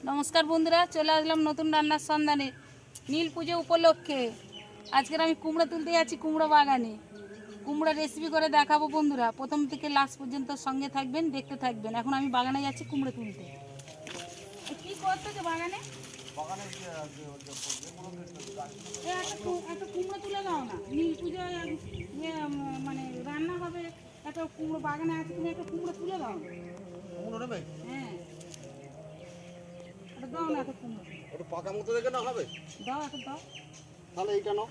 নমস্কার বন্ধুরা, চলে আসলাম নতুন রান্নার সন্ধানে। নীল পুজো উপলক্ষে আজকের আমি কুমড়ো তুলতে যাচ্ছি কুমড়ো বাগানে। কুমড়ো রেসিপি করে দেখাবো বন্ধুরা, প্রথম থেকে লাস্ট পর্যন্ত সঙ্গে থাকবেন, দেখতে থাকবেন। এখন আমি বাগানে যাচ্ছি কুমড়ো তুলতে। কি করতেছে বাগানে? একটা কুমড়ো তুলে দাও না, নীল পুজো মানে রান্না হবে। একটা কুমড়ো বাগানে আছে, তুমি একটা কুমড়ো তুলে দাও। হ্যাঁ, দাও না একটা কুমড়ো। একটু পাকা মতো দেখে না হবে? দাও একটা দাও। তাহলে এইটা নাও,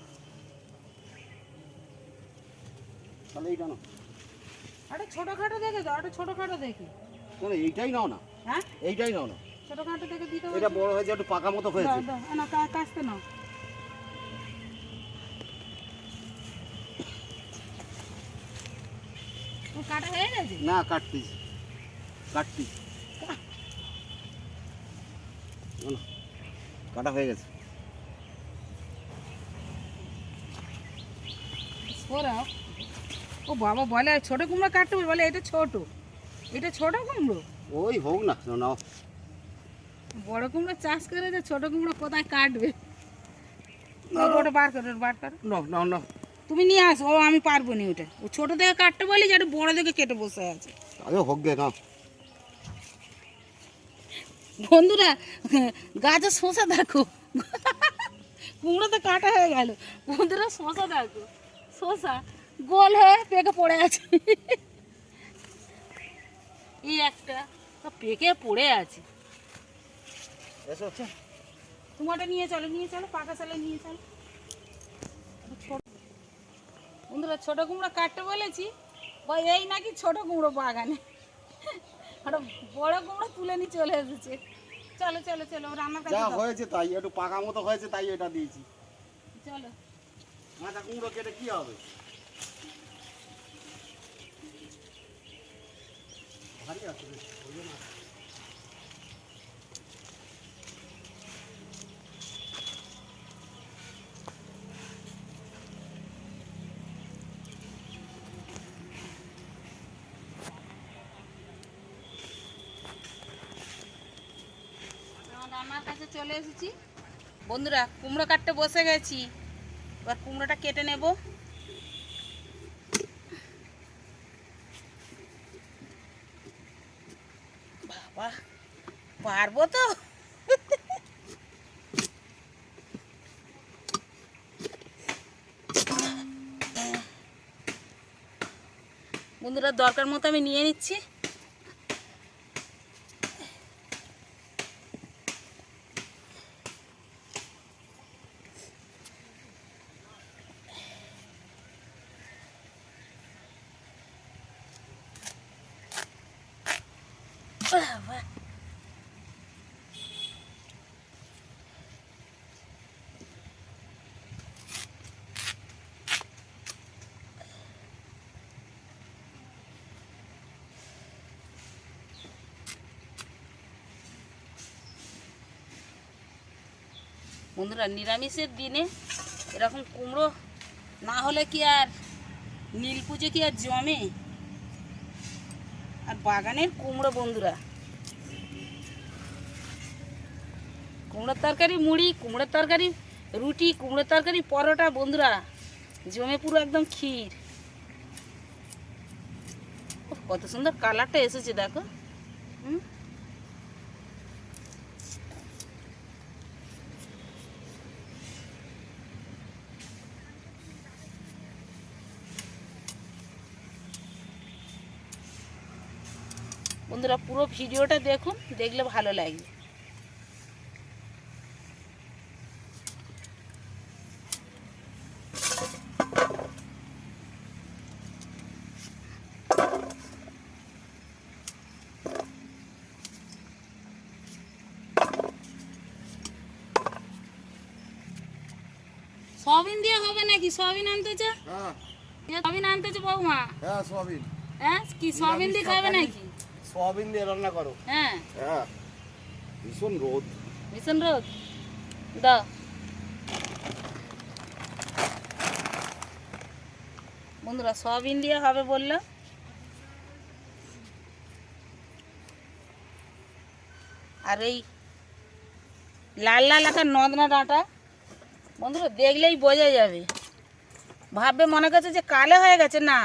তাহলে এইটা নাও। একটা ছোটখাটো দেখে দাও, একটা ছোটখাটো দেখে। তাহলে এইটাই নাও না। হ্যাঁ, এইটাই নাও না, ছোটখাটো দেখে দিতে হবে। এটা বড় হয়েছে, একটু পাকা মতো হয়েছে। দাও দাও না, কাটতে নাও। ও কাটা হয়ে গেছে? না, কাটতেছি কাটতেছি। না, কাটা হয়ে গেছে। সরাও। ও বাবা, বলে ছোট কুমড়ো কাটতে বলে এটা ছোট, এটা ছোট কুমড়ো। ওই হোক না, নাও। বড় কুমড়ো চাষ করে যে ছোট কুমড়ো কোথায় কাটবে? ওটা বার করো, বার করো। নাও নাও নাও। তুমি নিয়ে আসো, ও আমি পারবো না ওটা। ও ছোট দেখে কাটতে বলি, যেটা বড় দেখে কেটে বসে আছে। আরে হোক গে, নাও। বন্ধুরা, গাছে শসা দেখো, কুমড়ো তো কাটা হয়ে গেল। বন্ধুরা, শসা দেখো, শসা গোল হয়ে পেকে পড়ে আছে। এই একটা তো পেকে পড়ে আছে। এসো। তুমি ওটা নিয়ে চলো, নিয়ে চলো, পাকা চালে নিয়ে চলো। বন্ধুরা, ছোট কুমড়ো কাটতে বলেছি, এই নাকি ছোট কুমড়ো বাগানে। একটা বড় কুমড়ো তুলে নিয়ে চলে এসেছে। চলো চলো চলো, রান্নার কাছে যা দাও। হয়েছে তাই, একটু পাকা মতো হয়েছে তাই এটা দিয়েছি। চলো। মাথা কুমড়ো কেটে কি হবে? ভারী আছে রে, বলবে না। রান্নার কাছে চলে এসেছি বন্ধুরা, কুমড়ো কাটতে বসে গেছি। এবার কুমড়োটা কেটে নেব। বাবা, পারবো তো? বন্ধুরা, দরকার মতো আমি নিয়ে নিচ্ছি। বাবা, বন্ধুরা, নিরামিষের দিনে এরকম কুমড়ো না হলে কি আর নীল পুজো কি আর জমে? আর বাগানের কুমড়ো বন্ধুরা, কুমড়োর তরকারি মুড়ি, কুমড়োর তরকারি রুটি, কুমড়োর তরকারি পরোটা, বন্ধুরা জমে পুরো একদম ক্ষীর। কত সুন্দর কালারটা এসেছে দেখো। বন্ধুরা, পুরো ভিডিওটা দেখুন, দেখলে ভালো লাগবে। সয়াবিন দিয়ে হবে নাকি? সয়াবিন আনতেছে? হ্যাঁ, সয়াবিন আনতেছে বৌমা। হ্যাঁ সোয়াবিন। হ্যাঁ, কি সয়াবিন দিয়ে খাবে নাকি? সোয়াবিন দিয়ে রান্না করো। হ্যাঁ, হ্যাঁ, ভীষণ রোদ। ভীষণ রোদ। দাও। বন্ধুরা, সয়াবিন দিয়ে হবে বললো। আর এই লাল লাল একটা নদনা ডাঁটা, বন্ধুরা দেখলেই বোঝা যাবে। ভাববে মনে করছে যে কালো হয়ে গেছে, না,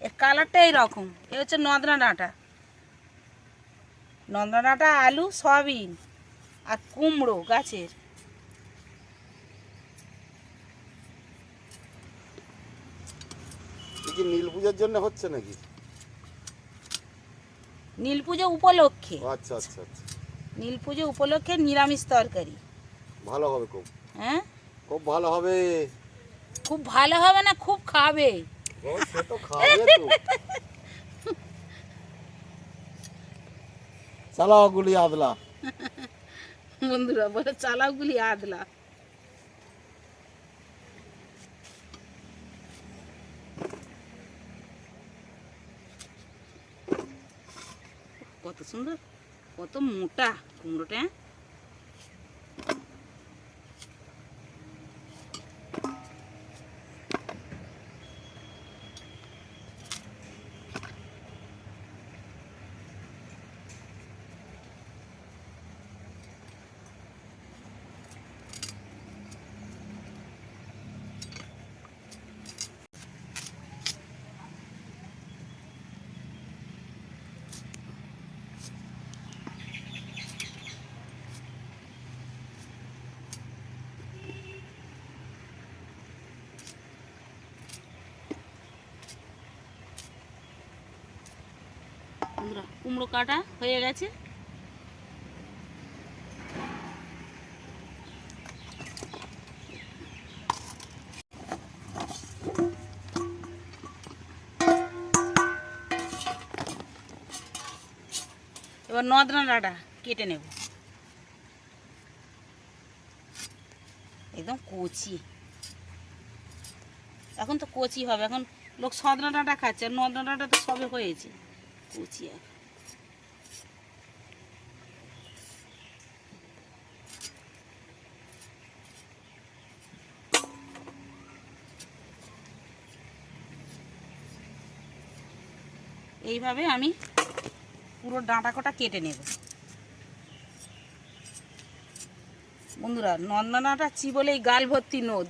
এর কালারটা এইরকম। এ হচ্ছে নদনা ডাঁটা। নদনা ডাঁটা, আলু, সয়াবিন আর কুমড়ো গাছের। কি নীল পূজার জন্য হচ্ছে নাকি? নীল পুজো উপলক্ষে। আচ্ছা আচ্ছা আচ্ছা, নীল পুজো উপলক্ষে নিরামিষ তরকারি। ভালো হবে খুব। হ্যাঁ, খুব ভালো হবে। খুব ভালো হবে না, খুব খাবে। সে তো খাবে তো। চালাও গুলি আদলা। বন্ধুরা বলে চালাওগুলি আদলা। কত সুন্দর, কত মোটা কুমড়োটা। বন্ধুরা কুমড়ো কাটা হয়ে গেছে। এবার নদনা ডাঁটা কেটে নেব, একদম কচি। এখন তো কচি হবে, এখন লোক সদনা ডাঁটা খাচ্ছে, আর নদনা ডাঁটা তো সবে হয়েছে, কচি। আর এইভাবে আমি পুরো ডাঁটা কটা কেটে নেব। বন্ধুরা নন্দনাটা চিবলেই গাল ভর্তি নদ,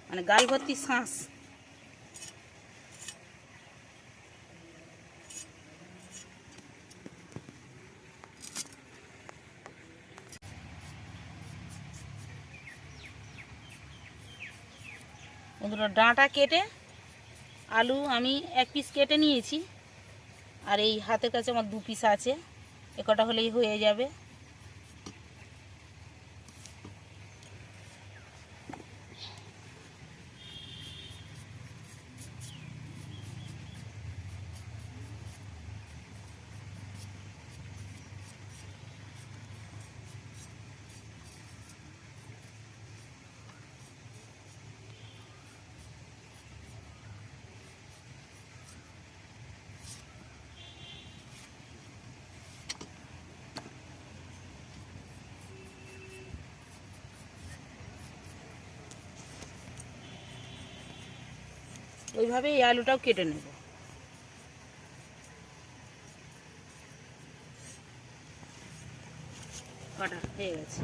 মানে গাল ভর্তি শ্বাস। বন্ধুরা ডাঁটা কেটে আলু আমি 1 পিস কেটে নিয়েছি, আর এই হাতের কাছে আমার 2 পিস আছে, এ কটা হলেই হয়ে যাবে। ওইভাবে এই আলুটাও কেটে নেব। কাটা হয়ে গেছে।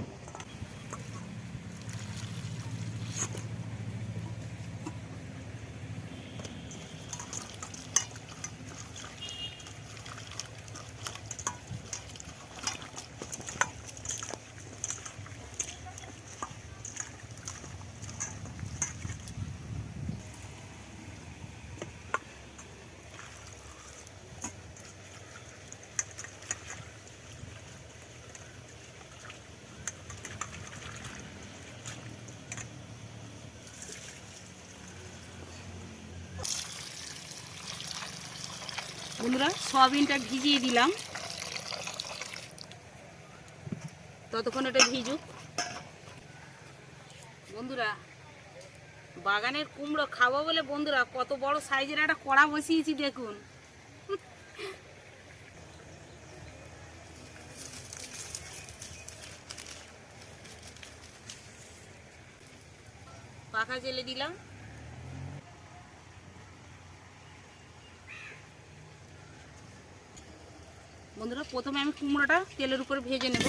বন্ধুরা সয়াবিনটা ভিজিয়ে দিলাম, ততক্ষণ এটা ভিজুক। বন্ধুরা বাগানের কুমড়ো খাবো বলে বন্ধুরা কত বড় সাইজের একটা কড়া বসিয়েছি দেখুন। পাখা জেলে দিলাম। বন্ধুরা প্রথমে আমি কুমড়োটা তেলের উপরে ভেজে নেব।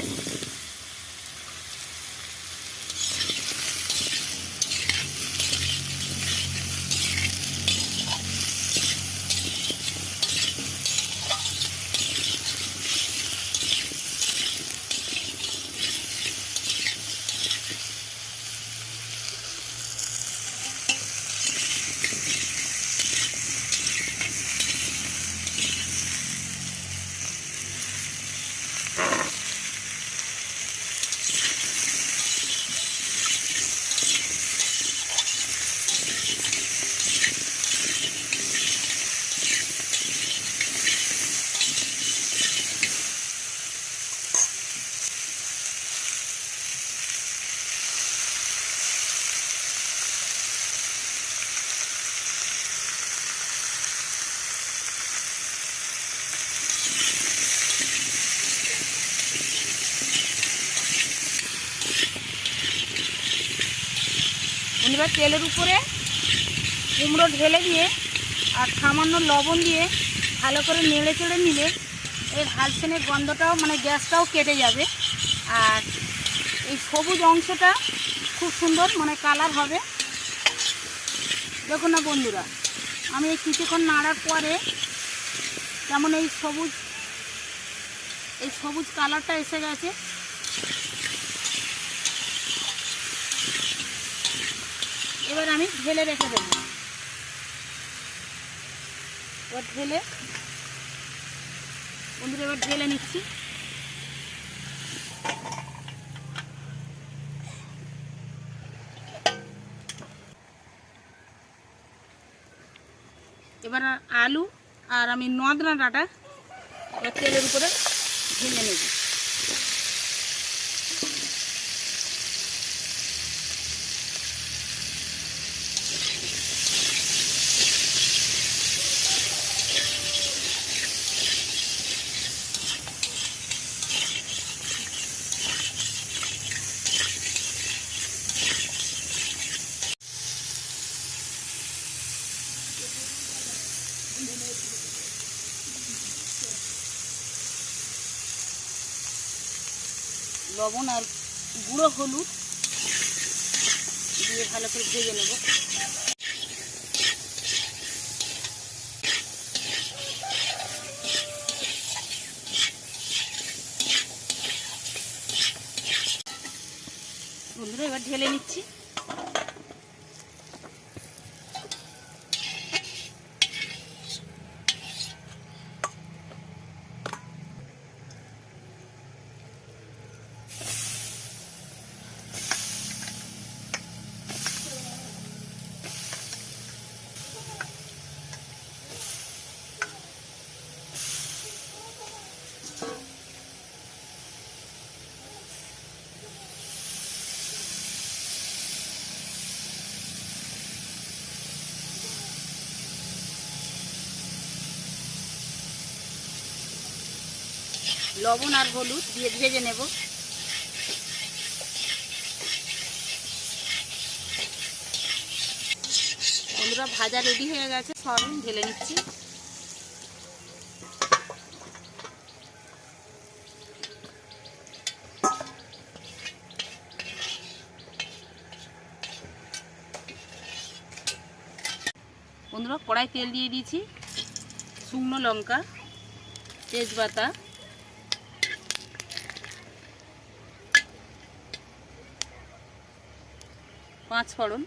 বন্ধুরা তেলের উপরে কুমড়ো ঢেলে দিয়ে আর সামান্য লবণ দিয়ে ভালো করে নেড়ে চেড়ে নিলে এর হালসেনের গন্ধটাও মানে গ্যাসটাও কেটে যাবে। আর এই সবুজ অংশটা খুব সুন্দর মানে কালার হবে। দেখুন না বন্ধুরা, আমি এই কিছুক্ষণ নাড়ার পরে যেমন এই সবুজ কালারটা এসে গেছে। এবার আমি ঢেলে রেখে দেবো। এবার বন্ধুরা এবার ঢেলে নিচ্ছি। এবার আলু আর আমি নদনা ডাঁটা এবার তেলের উপরে ভেজে নেব। লবণ আর গুঁড়ো হলুদ দিয়ে ভালো করে ভেজে নেব। বন্ধুরা এবার ঢেলে নিচ্ছি। লবণ আর হলুদ দিয়ে ভেজে নেব। বন্ধুরা ভাজা রেডি হয়ে গেছে, সয়াবিন ঢেলে নিচ্ছি। বন্ধুরা কড়াই তেল দিয়ে দিয়েছি, শুকনো লঙ্কা, তেজপাতা, পাঁচ ফোড়ন,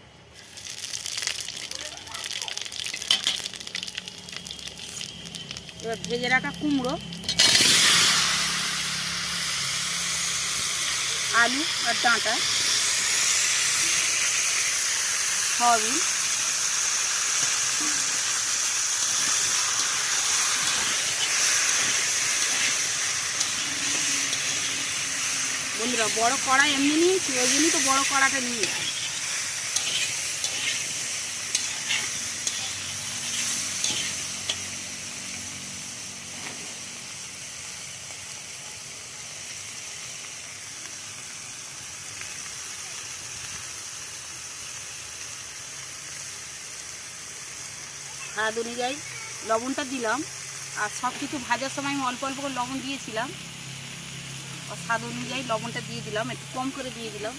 এবার ভেজে রাখা কুমড়ো, আলু আর ডাঁটা, সয়াবিন, বন্ধুরা বড় কড়াই এমনি নিয়েছি, ওই জন্যই তো বড় কড়াটা নিয়েছি। স্বাদ অনুযায়ী লবণটা দিলাম আর সব কিছু ভাজার সময় আমি অল্প অল্প করে লবণ দিয়েছিলাম, আর স্বাদ অনুযায়ী লবণটা দিয়ে দিলাম, একটু কম করে দিয়ে দিলাম।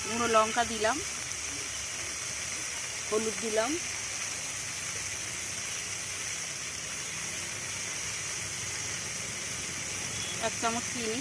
গুঁড়ো লঙ্কা দিলাম, হলুদ দিলাম, এক চামচ চিনি,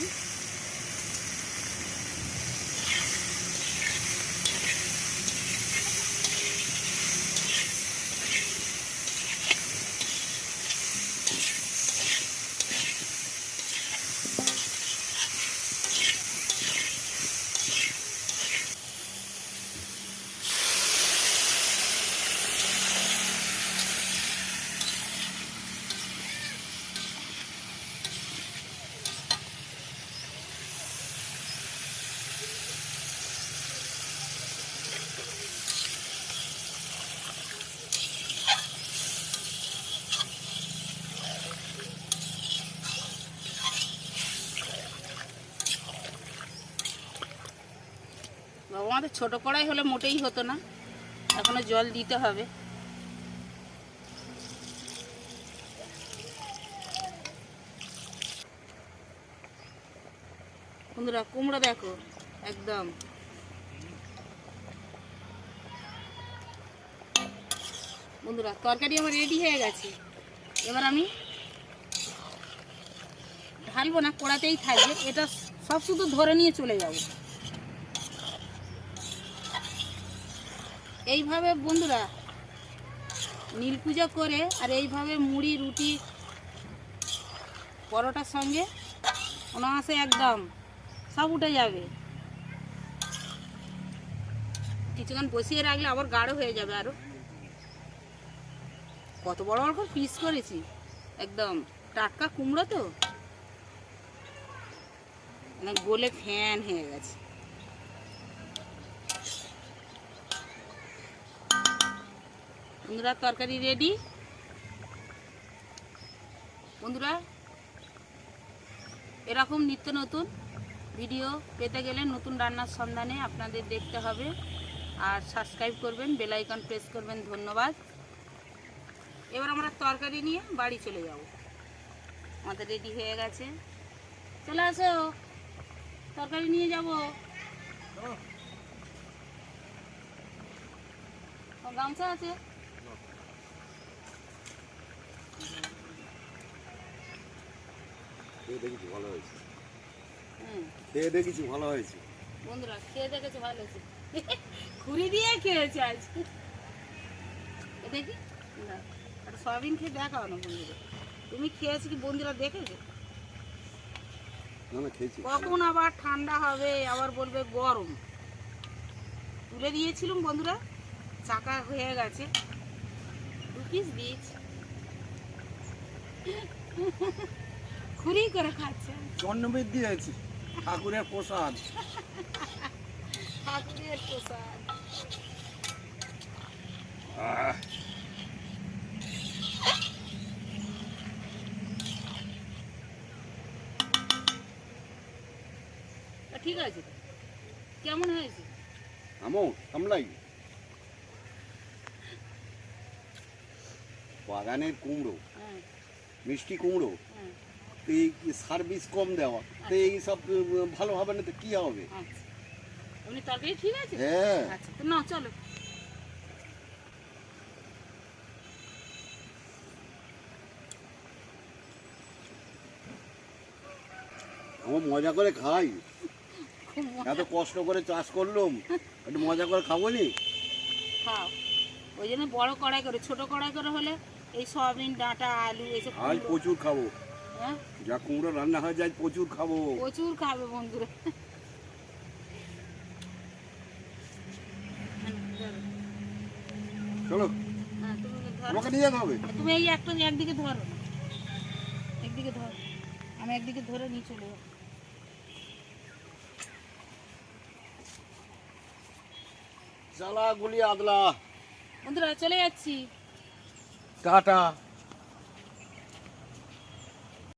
আমাদের ছোটো কড়াই হলে মোটেই হতো না, এখনো জল দিতে হবে। বন্ধুরা কুমড়ো দেখো একদম বন্ধুরা তরকারি আমার রেডি হয়ে গেছে। এবার আমি ঢালবো না, কড়াতেই থাকবে, এটা সব শুধু ধরে নিয়ে চলে যাব। এইভাবে বন্ধুরা নীল পূজা করে আর এইভাবে মুড়ি রুটি পরোটার সঙ্গে অনায়াসে একদম সব উঠে যাবে। কিছুক্ষণ বসিয়ে রাখলে আবার গাঢ় হয়ে যাবে। আরও কত বড় বড় করে পিস করেছি, একদম টাটকা কুমড়ো তো মানে গোলে ফ্যান হয়ে গেছে। বন্ধুরা তরকারি রেডি। বন্ধুরা এরকম নিত্য নতুন ভিডিও পেতে গেলে নতুন রান্নার সন্ধানে আপনাদের দেখতে হবে, আর সাবস্ক্রাইব করবেন, বেল আইকন প্রেস করবেন। ধন্যবাদ। এবার আমরা তরকারি নিয়ে বাড়ি চলে যাব। আমাদের রেডি হয়ে গেছে, চলে আসো, তরকারি নিয়ে যাব। গামছা আছে? খেয়ে দেখেছি ভালো হয়েছে। খেয়ে দেখেছি ভালো হয়েছে। বন্ধুরা খেয়ে দেখেছে ভালো হয়েছে, খুঁড়ি দিয়ে খেয়েছে আজ। দেখি না একটা সয়াবিন খেয়ে দেখাও না বন্ধুরা, তুমি খেয়েছি কি বন্ধুরা দেখেছে? না না খেয়েছি। কখন আবার ঠান্ডা হবে আবার বলবে গরম। তুলে দিয়েছিলাম বন্ধুরা, চাকা হয়ে গেছে, 2 পিস দিয়েছি। খুঁড়ি করে খাচ্ছে। জন্মবৃদ্ধি হয়েছে, ঠাকুরের প্রসাদ। ঠাকুরের প্রসাদ। ঠিক আছে, কেমন হয়েছে? সামলাই বাগানের কুমড়ো, হ্যাঁ মিষ্টি কুমড়ো, হ্যাঁ এই সার্ভিস কম দেওয়া, তো এই সব ভালো হবে না তো কি হবে? আচ্ছা আপনি তরকারি ঠিক আছে? হ্যাঁ আচ্ছা তো না চলো। আমার মজা করে খাই, এত কষ্ট করে চাষ করলাম, একটু মজা করে খাবো নি? খাও, ওই জন্য বড় কড়াই করে, ছোট কড়াই করে হলে এই সয়াবিন ডাঁটা আলু এসব আজ প্রচুর খাবো, হ্যাঁ যা কুমড়ো রান্না হয়ে যায় প্রচুর খাবো। প্রচুর খাবে বন্ধুরা। চলো হ্যাঁ তুমি ধরো, আমাকে নিয়ে যেতে হবে। তুমি এই একটা একদিকে ধরো, একদিকে ধরো, আমি একদিকে ধরে নিয়ে চলে যাবো। জ্বালা গুলি আদলা। বন্ধুরা চলে যাচ্ছি। টাটা।